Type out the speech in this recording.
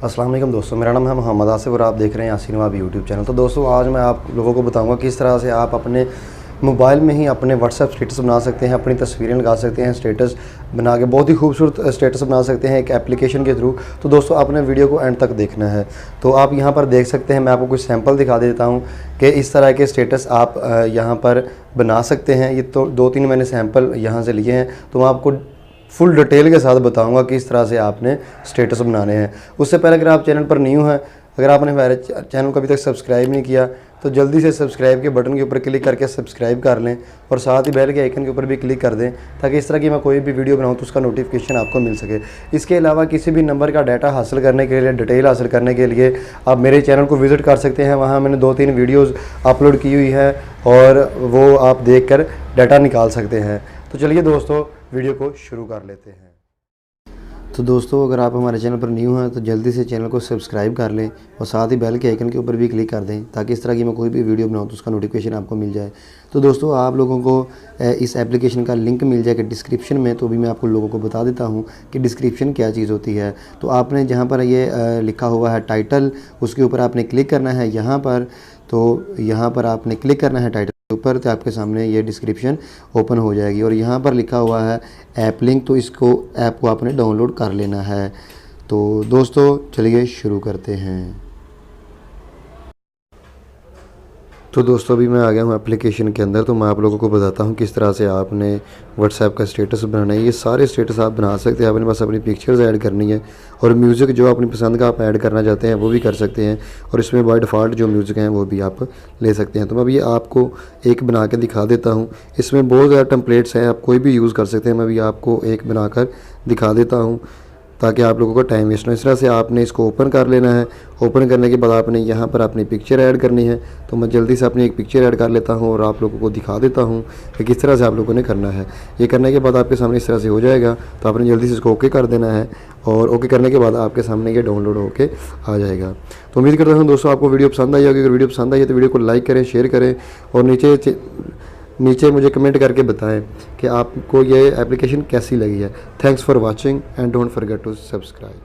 अस्सलाम वालेकुम दोस्तों, मेरा नाम है मोहम्मद आसिफ और आप देख रहे हैं यासीन वाब यूट्यूब चैनल। तो दोस्तों आज मैं आप लोगों को बताऊंगा किस तरह से आप अपने मोबाइल में ही अपने व्हाट्सएप स्टेटस बना सकते हैं, अपनी तस्वीरें लगा सकते हैं, स्टेटस बना के बहुत ही खूबसूरत स्टेटस बना सकते हैं एक एप्लीकेशन के थ्रू। तो दोस्तों आपने वीडियो को एंड तक देखना है। तो आप यहाँ पर देख सकते हैं, मैं आपको कुछ सैंपल दिखा देता हूँ कि इस तरह के स्टेटस आप यहाँ पर बना सकते हैं। ये तो 2-3 मैंने सैंपल यहाँ से लिए हैं, तो मैं आपको फुल डिटेल के साथ बताऊंगा किस तरह से आपने स्टेटस बनाने हैं। उससे पहले अगर आप चैनल पर न्यू हैं, अगर आपने हमारे चैनल को अभी तक सब्सक्राइब नहीं किया तो जल्दी से सब्सक्राइब के बटन के ऊपर क्लिक करके सब्सक्राइब कर लें और साथ ही बेल के आइकन के ऊपर भी क्लिक कर दें ताकि इस तरह की मैं कोई भी वीडियो बनाऊं तो उसका नोटिफिकेशन आपको मिल सके। इसके अलावा किसी भी नंबर का डाटा हासिल करने के लिए, डिटेल हासिल करने के लिए आप मेरे चैनल को विज़िट कर सकते हैं। वहाँ मैंने 2-3 वीडियोज़ अपलोड की हुई है और वो आप देख कर डाटा निकाल सकते हैं। तो चलिए दोस्तों वीडियो को शुरू कर लेते हैं। तो दोस्तों अगर आप हमारे चैनल पर न्यू हैं तो जल्दी से चैनल को सब्सक्राइब कर लें और साथ ही बेल के आइकन के ऊपर भी क्लिक कर दें ताकि इस तरह की मैं कोई भी वीडियो बनाऊं तो उसका नोटिफिकेशन आपको मिल जाए। तो दोस्तों आप लोगों को इस एप्लीकेशन का लिंक मिल जाएगा डिस्क्रिप्शन में, तो भी मैं आपको लोगों को बता देता हूँ कि डिस्क्रिप्शन क्या चीज़ होती है। तो आपने जहाँ पर ये लिखा हुआ है टाइटल, उसके ऊपर आपने क्लिक करना है यहाँ पर। तो यहाँ पर आपने क्लिक करना है टाइटल ऊपर, तो आपके सामने ये डिस्क्रिप्शन ओपन हो जाएगी और यहाँ पर लिखा हुआ है ऐप लिंक, तो इसको ऐप को आपने डाउनलोड कर लेना है। तो दोस्तों चलिए शुरू करते हैं। तो दोस्तों अभी मैं आ गया हूँ एप्लीकेशन के अंदर। तो मैं आप लोगों को बताता हूँ किस तरह से आपने व्हाट्सएप का स्टेटस बनाना है। ये सारे स्टेटस आप बना सकते हैं, आपने बस अपनी पिक्चर्स ऐड करनी है और म्यूज़िक जो अपनी पसंद का आप ऐड करना चाहते हैं वो भी कर सकते हैं और इसमें बाय डिफ़ॉल्ट जो म्यूज़िक हैं वो भी आप ले सकते हैं। तो मैं अभी आपको एक बना के दिखा देता हूँ। इसमें बहुत ज़्यादा टेम्पलेट्स हैं, आप कोई भी यूज़ कर सकते हैं। मैं अभी आपको एक बनाकर दिखा देता हूँ ताकि आप लोगों का टाइम वेस्ट ना। इस तरह से आपने इसको ओपन कर लेना है। ओपन करने के बाद आपने यहाँ पर अपनी पिक्चर ऐड करनी है। तो मैं जल्दी से अपनी एक पिक्चर ऐड कर लेता हूँ और आप लोगों को दिखा देता हूँ कि किस तरह से आप लोगों ने करना है। ये करने के बाद आपके सामने इस तरह से हो जाएगा, तो आपने जल्दी से इसको ओके कर देना है और ओके करने के बाद आपके सामने ये डाउनलोड होके आ जाएगा। तो उम्मीद करता हूँ दोस्तों आपको वीडियो पसंद आई होगी। अगर वीडियो पसंद आई है तो वीडियो को लाइक करें, शेयर करें और नीचे मुझे कमेंट करके बताएं कि आपको ये एप्लीकेशन कैसी लगी है। Thanks for watching and don't forget to subscribe.